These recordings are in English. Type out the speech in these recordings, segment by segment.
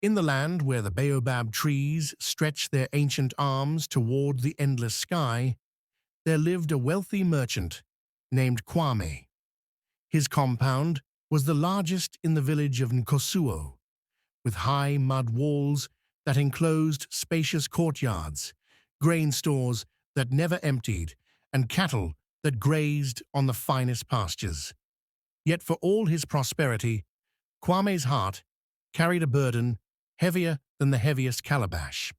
In the land where the baobab trees stretched their ancient arms toward the endless sky, there lived a wealthy merchant named Kwame. His compound was the largest in the village of Akosua, with high mud walls that enclosed spacious courtyards, grain stores that never emptied, and cattle that grazed on the finest pastures. Yet for all his prosperity, Kwame's heart carried a burden heavier than the heaviest calabash.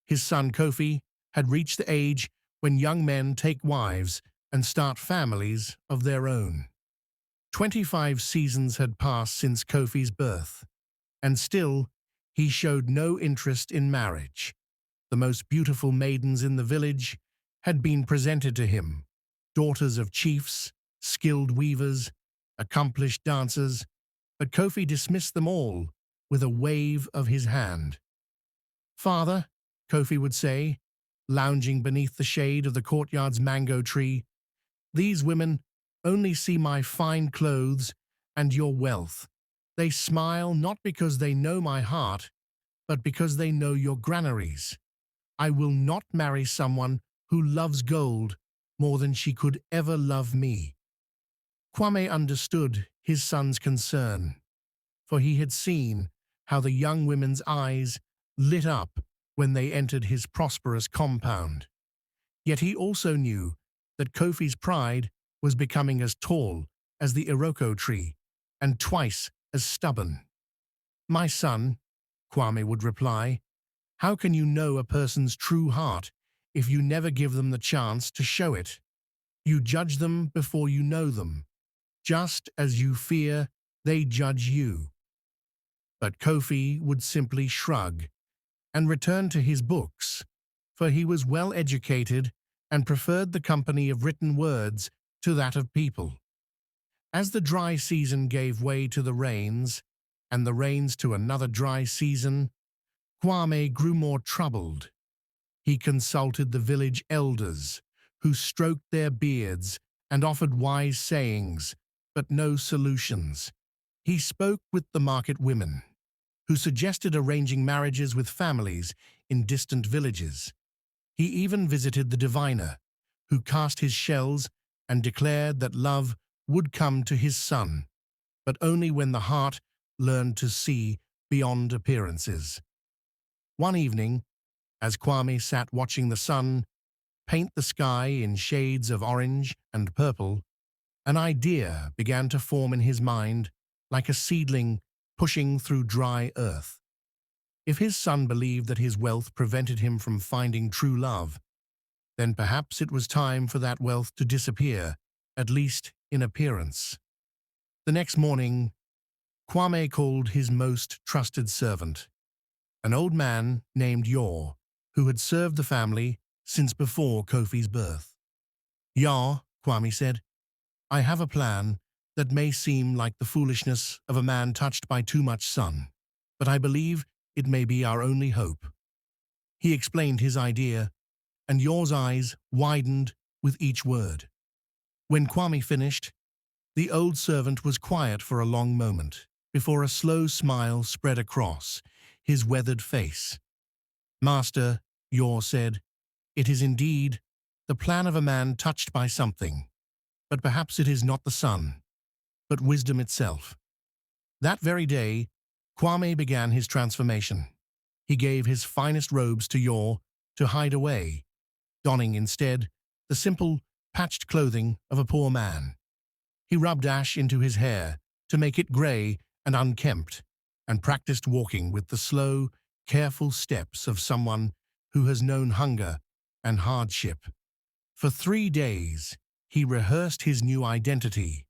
His son Kofi had reached the age when young men take wives and start families of their own. 25 seasons had passed since Kofi's birth, and still he showed no interest in marriage. The most beautiful maidens in the village had been presented to him, daughters of chiefs, skilled weavers, accomplished dancers, but Kofi dismissed them all with a wave of his hand. "Father," Kofi would say, lounging beneath the shade of the courtyard's mango tree, "these women only see my fine clothes and your wealth. They smile not because they know my heart, but because they know your granaries. I will not marry someone who loves gold more than she could ever love me." Kwame understood his son's concern, for he had seen how the young women's eyes lit up when they entered his prosperous compound. Yet he also knew that Kofi's pride was becoming as tall as the iroko tree and twice as stubborn. "My son," Kwame would reply, "how can you know a person's true heart if you never give them the chance to show it? You judge them before you know them, just as you fear they judge you." But Kofi would simply shrug and return to his books, for he was well educated and preferred the company of written words to that of people. As the dry season gave way to the rains, and the rains to another dry season, Kwame grew more troubled. He consulted the village elders, who stroked their beards and offered wise sayings, but no solutions. He spoke with the market women, who suggested arranging marriages with families in distant villages. He even visited the diviner, who cast his shells and declared that love would come to his son, but only when the heart learned to see beyond appearances. One evening, as Kwame sat watching the sun paint the sky in shades of orange and purple, an idea began to form in his mind like a seedling pushing through dry earth. If his son believed that his wealth prevented him from finding true love, then perhaps it was time for that wealth to disappear, at least in appearance. The next morning, Kwame called his most trusted servant, an old man named Yor, who had served the family since before Kofi's birth. "Yor," Kwame said, "I have a plan that may seem like the foolishness of a man touched by too much sun, but I believe it may be our only hope." He explained his idea, and Yor's eyes widened with each word. When Kwame finished, the old servant was quiet for a long moment, before a slow smile spread across his weathered face. "Master," Yor said, "it is indeed the plan of a man touched by something, but perhaps it is not the sun, but wisdom itself." That very day, Kwame began his transformation. He gave his finest robes to Yor to hide away, donning instead the simple, patched clothing of a poor man. He rubbed ash into his hair to make it grey and unkempt, and practiced walking with the slow, careful steps of someone who has known hunger and hardship. For 3 days, he rehearsed his new identity,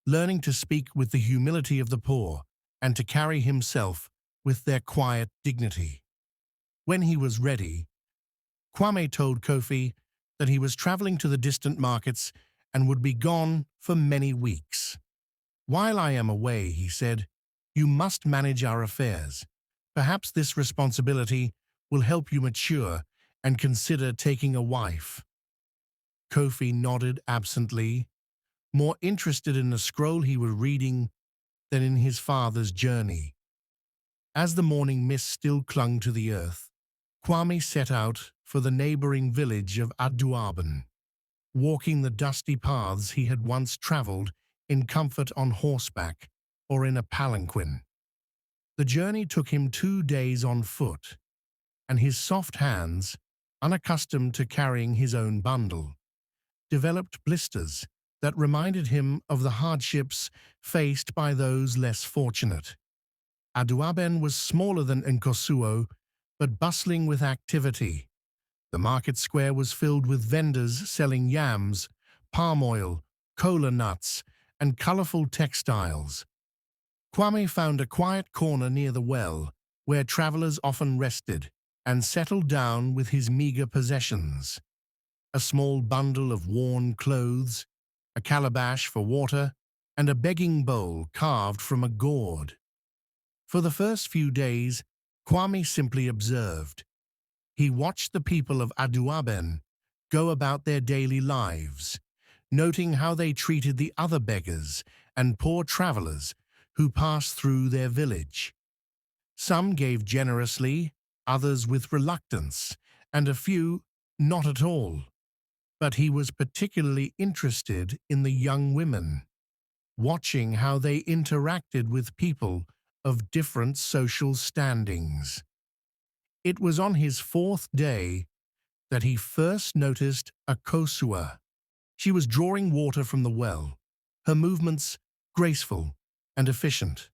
learning to speak with the humility of the poor and to carry himself with their quiet dignity. When he was ready, Kwame told Kofi that he was traveling to the distant markets and would be gone for many weeks. "While I am away," he said, "you must manage our affairs. Perhaps this responsibility will help you mature and consider taking a wife." Kofi nodded absently, more interested in the scroll he was reading than in his father's journey. As the morning mist still clung to the earth, Kwame set out for the neighboring village of Aduaben, walking the dusty paths he had once traveled in comfort on horseback or in a palanquin. The journey took him 2 days on foot, and his soft hands, unaccustomed to carrying his own bundle, developed blisters that reminded him of the hardships faced by those less fortunate. Aduaben was smaller than Akosua, but bustling with activity. The market square was filled with vendors selling yams, palm oil, cola nuts, and colorful textiles. Kwame found a quiet corner near the well, where travelers often rested, and settled down with his meager possessions: a small bundle of worn clothes, a calabash for water, and a begging bowl carved from a gourd. For the first few days, Kwame simply observed. He watched the people of Aduaben go about their daily lives, noting how they treated the other beggars and poor travelers who passed through their village. Some gave generously, others with reluctance, and a few not at all. But he was particularly interested in the young women, watching how they interacted with people of different social standings. It was on his 4th day that he first noticed Akosua. She was drawing water from the well, her movements graceful and efficient.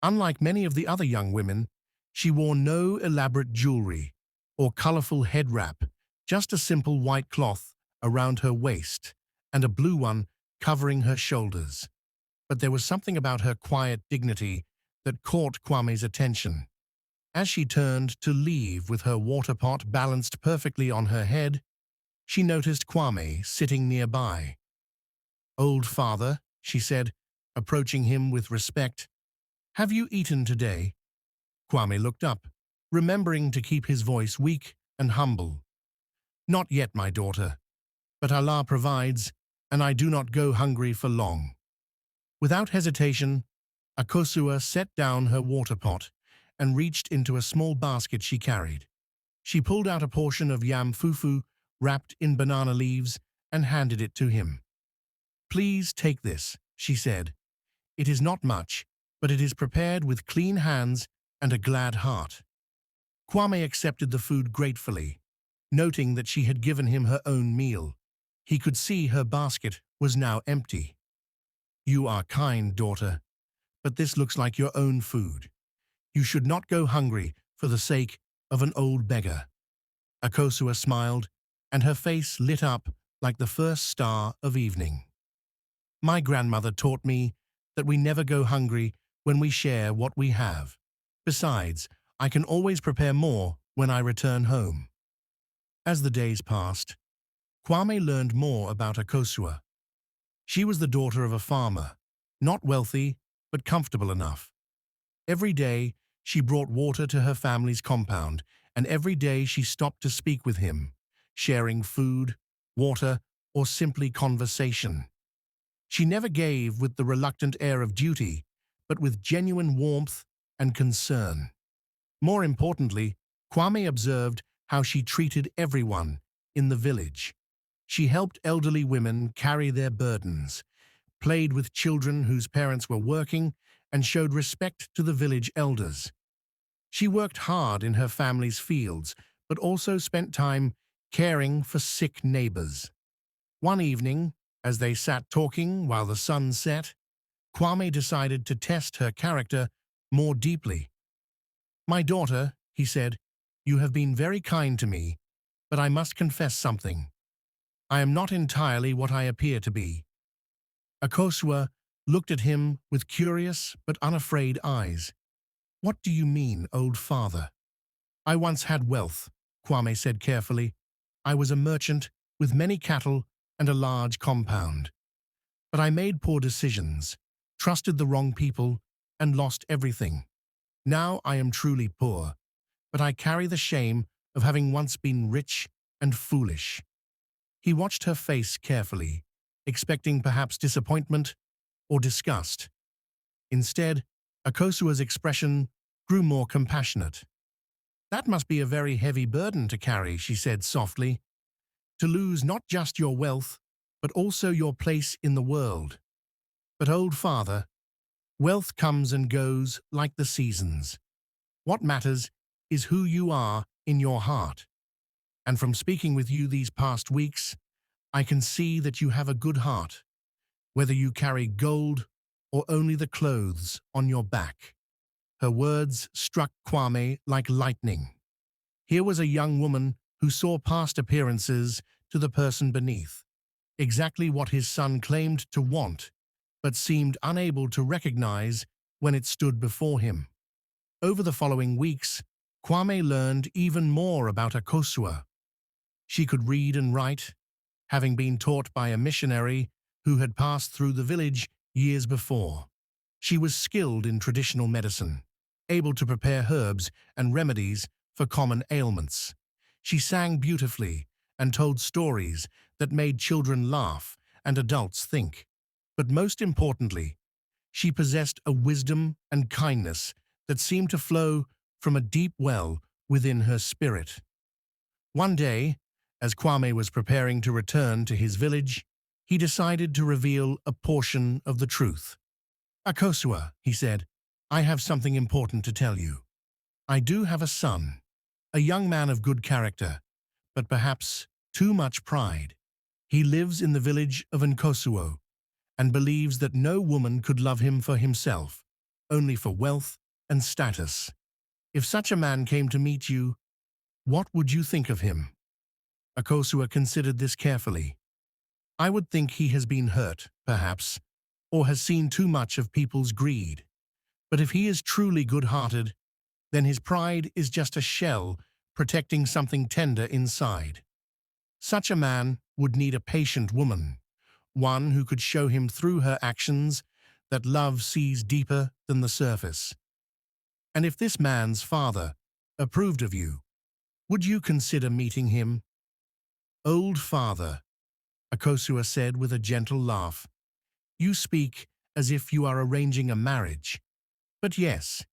Unlike many of the other young women, she wore no elaborate jewelry or colorful head wrap, just a simple white cloth around her waist and a blue one covering her shoulders. But there was something about her quiet dignity that caught Kwame's attention. As she turned to leave with her water pot balanced perfectly on her head, she noticed Kwame sitting nearby. "Old father," she said, approaching him with respect, "have you eaten today?" Kwame looked up, remembering to keep his voice weak and humble. "Not yet, my daughter, but Allah provides, and I do not go hungry for long." Without hesitation, Akosua set down her water pot and reached into a small basket she carried. She pulled out a portion of yam fufu wrapped in banana leaves and handed it to him. "Please take this," she said. "It is not much, but it is prepared with clean hands and a glad heart." Kwame accepted the food gratefully, noting that she had given him her own meal. He could see her basket was now empty. "You are kind, daughter, but this looks like your own food. You should not go hungry for the sake of an old beggar." Akosua smiled, and her face lit up like the first star of evening. "My grandmother taught me that we never go hungry when we share what we have. Besides, I can always prepare more when I return home." As the days passed, Kwame learned more about Akosua. She was the daughter of a farmer, not wealthy, but comfortable enough. Every day, she brought water to her family's compound, and every day she stopped to speak with him, sharing food, water, or simply conversation. She never gave with the reluctant air of duty, but with genuine warmth and concern. More importantly, Kwame observed how she treated everyone in the village. She helped elderly women carry their burdens, played with children whose parents were working, and showed respect to the village elders. She worked hard in her family's fields, but also spent time caring for sick neighbors. One evening, as they sat talking while the sun set, Kwame decided to test her character more deeply. "My daughter," he said, "you have been very kind to me, but I must confess something. I am not entirely what I appear to be." Akosua looked at him with curious but unafraid eyes. "What do you mean, old father?" "I once had wealth," Kwame said carefully. "I was a merchant with many cattle and a large compound. But I made poor decisions, trusted the wrong people, and lost everything. Now I am truly poor, but I carry the shame of having once been rich and foolish." He watched her face carefully, expecting perhaps disappointment or disgust. Instead, Akosua's expression grew more compassionate. "That must be a very heavy burden to carry," she said softly, "to lose not just your wealth, but also your place in the world. But old father, wealth comes and goes like the seasons. What matters is who you are in your heart. And from speaking with you these past weeks, I can see that you have a good heart, whether you carry gold or only the clothes on your back." Her words struck Kwame like lightning. Here was a young woman who saw past appearances to the person beneath, exactly what his son claimed to want, but seemed unable to recognize when it stood before him. Over the following weeks, Kwame learned even more about Akosua. She could read and write, having been taught by a missionary who had passed through the village years before. She was skilled in traditional medicine, able to prepare herbs and remedies for common ailments. She sang beautifully and told stories that made children laugh and adults think. But most importantly, she possessed a wisdom and kindness that seemed to flow from a deep well within her spirit. One day, as Kwame was preparing to return to his village, he decided to reveal a portion of the truth. "Akosua," he said, "I have something important to tell you. I do have a son, a young man of good character, but perhaps too much pride. He lives in the village of Akosua and believes that no woman could love him for himself, only for wealth and status. If such a man came to meet you, what would you think of him?" Akosua considered this carefully. "I would think he has been hurt, perhaps, or has seen too much of people's greed. But if he is truly good-hearted, then his pride is just a shell protecting something tender inside. Such a man would need a patient woman, one who could show him through her actions that love sees deeper than the surface. And if this man's father approved of you, would you consider meeting him?" "Old father," Akosua said with a gentle laugh, "you speak as if you are arranging a marriage. But yes,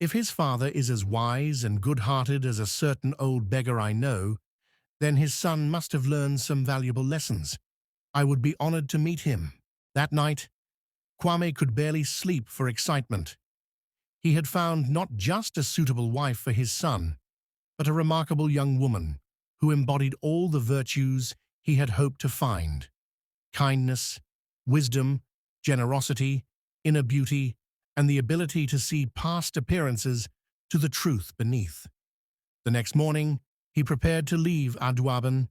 if his father is as wise and good-hearted as a certain old beggar I know, then his son must have learned some valuable lessons. I would be honored to meet him." That night, Kwame could barely sleep for excitement. He had found not just a suitable wife for his son, but a remarkable young woman who embodied all the virtues he had hoped to find: kindness, wisdom, generosity, inner beauty, and the ability to see past appearances to the truth beneath. The next morning, he prepared to leave Aduaben,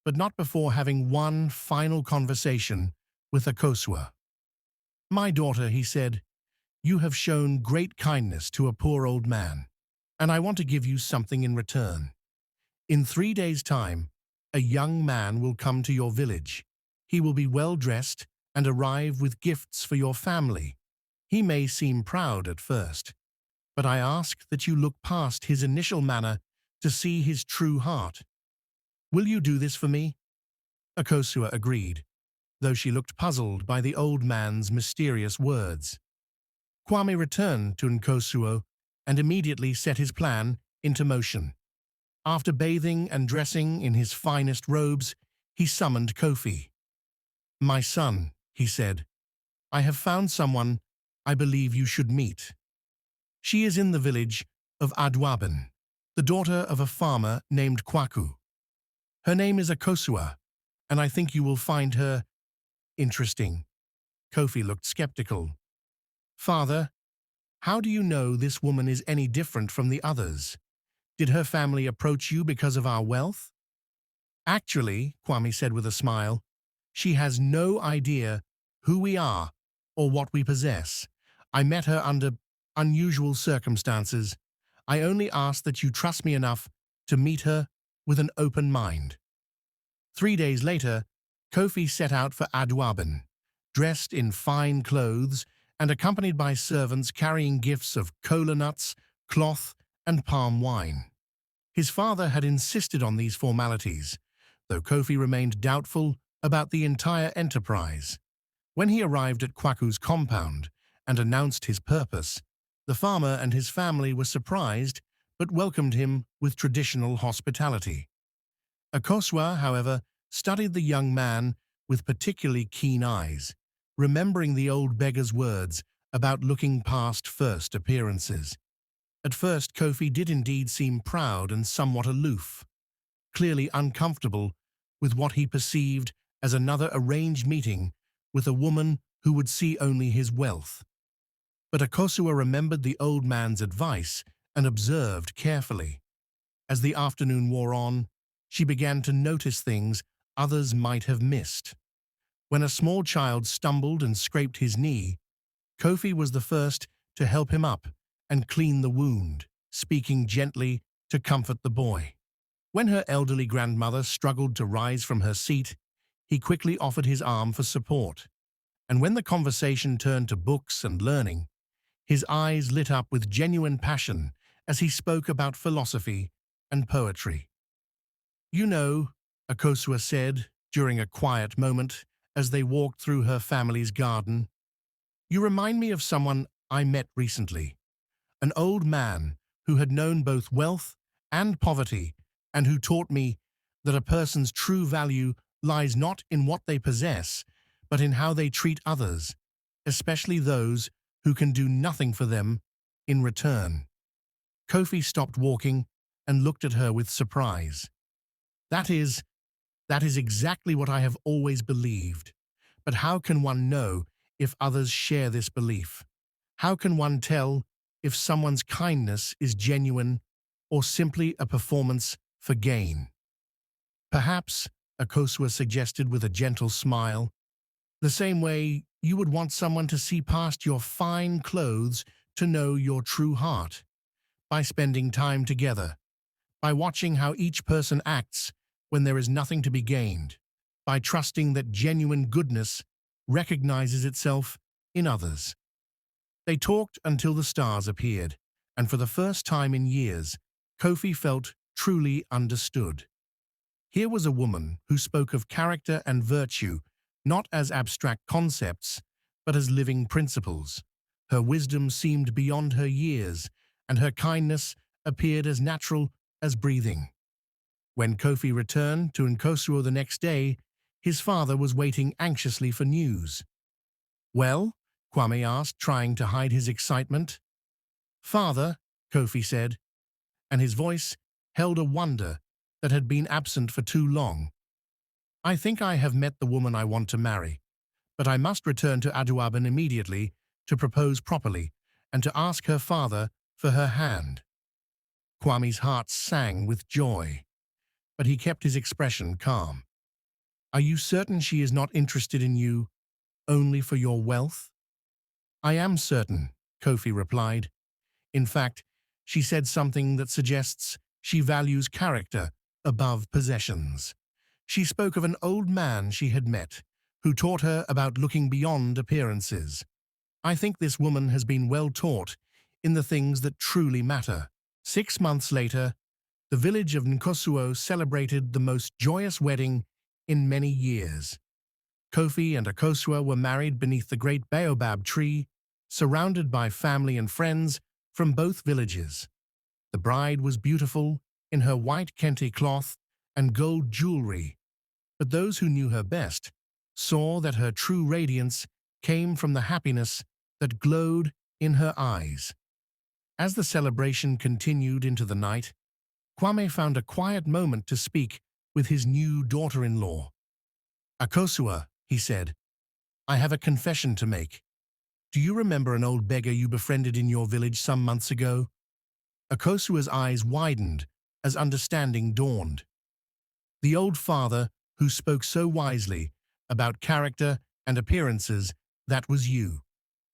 but not before having one final conversation with Akosua. "My daughter," he said, "you have shown great kindness to a poor old man, and I want to give you something in return. In 3 days' time, a young man will come to your village. He will be well-dressed and arrive with gifts for your family. He may seem proud at first, but I ask that you look past his initial manner to see his true heart. Will you do this for me?" Akosua agreed, though she looked puzzled by the old man's mysterious words. Kwame returned to Akosua and immediately set his plan into motion. After bathing and dressing in his finest robes, he summoned Kofi. "My son," he said, "I have found someone I believe you should meet. She is in the village of Aduaben, the daughter of a farmer named Kwaku. Her name is Akosua, and I think you will find her interesting." Kofi looked skeptical. "Father, how do you know this woman is any different from the others? Did her family approach you because of our wealth?" "Actually," Kwame said with a smile, "she has no idea who we are or what we possess. I met her under unusual circumstances. I only ask that you trust me enough to meet her with an open mind." 3 days later, Kofi set out for Aduaben, dressed in fine clothes and accompanied by servants carrying gifts of kola nuts, cloth, and palm wine. His father had insisted on these formalities, though Kofi remained doubtful about the entire enterprise. When he arrived at Kwaku's compound and announced his purpose, The farmer and his family were surprised, but welcomed him with traditional hospitality. Akosua, however, studied the young man with particularly keen eyes, remembering the old beggar's words about looking past first appearances. At first, Kofi did indeed seem proud and somewhat aloof, clearly uncomfortable with what he perceived as another arranged meeting with a woman who would see only his wealth. But Akosua remembered the old man's advice and observed carefully. As the afternoon wore on, she began to notice things others might have missed. When a small child stumbled and scraped his knee, Kofi was the first to help him up and clean the wound, speaking gently to comfort the boy. When her elderly grandmother struggled to rise from her seat, he quickly offered his arm for support. And when the conversation turned to books and learning, his eyes lit up with genuine passion as he spoke about philosophy and poetry. "You know," Akosua said during a quiet moment as they walked through her family's garden, "you remind me of someone I met recently, an old man who had known both wealth and poverty and who taught me that a person's true value lies not in what they possess, but in how they treat others, especially those who can do nothing for them in return." Kofi stopped walking and looked at her with surprise. That is exactly what I have always believed. But how can one know if others share this belief? How can one tell if someone's kindness is genuine or simply a performance for gain? Perhaps, Akosua suggested with a gentle smile, the same way you would want someone to see past your fine clothes to know your true heart, by spending time together, by watching how each person acts when there is nothing to be gained, by trusting that genuine goodness recognizes itself in others. They talked until the stars appeared, and for the first time in years, Kofi felt truly understood. Here was a woman who spoke of character and virtue not as abstract concepts, but as living principles. Her wisdom seemed beyond her years, and her kindness appeared as natural as breathing. When Kofi returned to Akosua the next day, his father was waiting anxiously for news. "Well?" Kwame asked, trying to hide his excitement. "Father," Kofi said, and his voice held a wonder that had been absent for too long. "I think I have met the woman I want to marry, but I must return to Aduaben immediately to propose properly and to ask her father for her hand." Kwame's heart sang with joy, but he kept his expression calm. "Are you certain she is not interested in you only for your wealth?" "I am certain," Kofi replied. "In fact, she said something that suggests she values character above possessions. She spoke of an old man she had met, who taught her about looking beyond appearances. I think this woman has been well taught in the things that truly matter." 6 months later, the village of Akosua celebrated the most joyous wedding in many years. Kofi and Akosua were married beneath the great baobab tree, surrounded by family and friends from both villages. The bride was beautiful in her white kente cloth and gold jewelry, but those who knew her best saw that her true radiance came from the happiness that glowed in her eyes. As the celebration continued into the night, Kwame found a quiet moment to speak with his new daughter-in-law. "Akosua," he said, "I have a confession to make. Do you remember an old beggar you befriended in your village some months ago?" Akosua's eyes widened as understanding dawned. "The old father who spoke so wisely about character and appearances, that was you."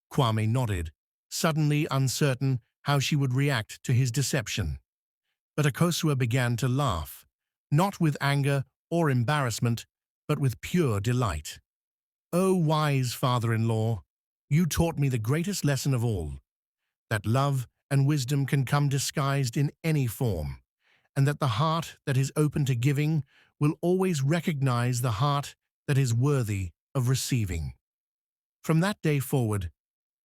Kwame nodded, suddenly uncertain how she would react to his deception. But Akosua began to laugh, not with anger or embarrassment, but with pure delight. "Oh, wise father-in-law, you taught me the greatest lesson of all, that love and wisdom can come disguised in any form, and that the heart that is open to giving will always recognize the heart that is worthy of receiving." From that day forward,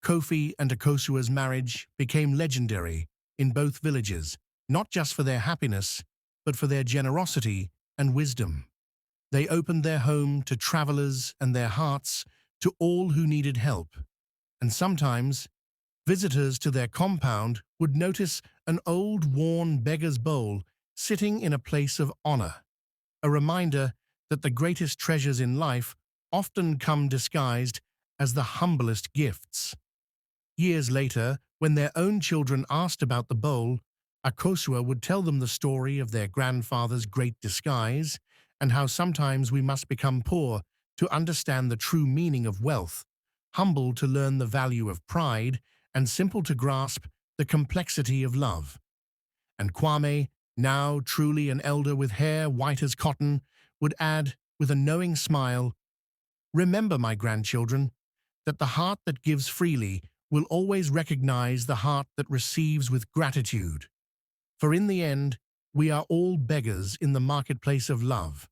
Kofi and Akosua's marriage became legendary in both villages, not just for their happiness, but for their generosity and wisdom. They opened their home to travelers and their hearts to all who needed help. And sometimes, visitors to their compound would notice an old, worn beggar's bowl sitting in a place of honor, a reminder that the greatest treasures in life often come disguised as the humblest gifts. Years later, when their own children asked about the bowl, Akosua would tell them the story of their grandfather's great disguise and how sometimes we must become poor to understand the true meaning of wealth, humble to learn the value of pride, and simple to grasp the complexity of love. And Kwame, now truly an elder with hair white as cotton, would add, with a knowing smile, "Remember, my grandchildren, that the heart that gives freely will always recognize the heart that receives with gratitude. For in the end, we are all beggars in the marketplace of love,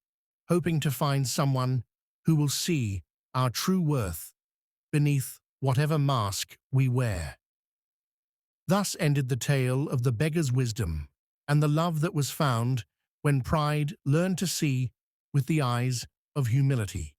hoping to find someone who will see our true worth beneath whatever mask we wear." Thus ended the tale of the beggar's wisdom and the love that was found when pride learned to see with the eyes of humility.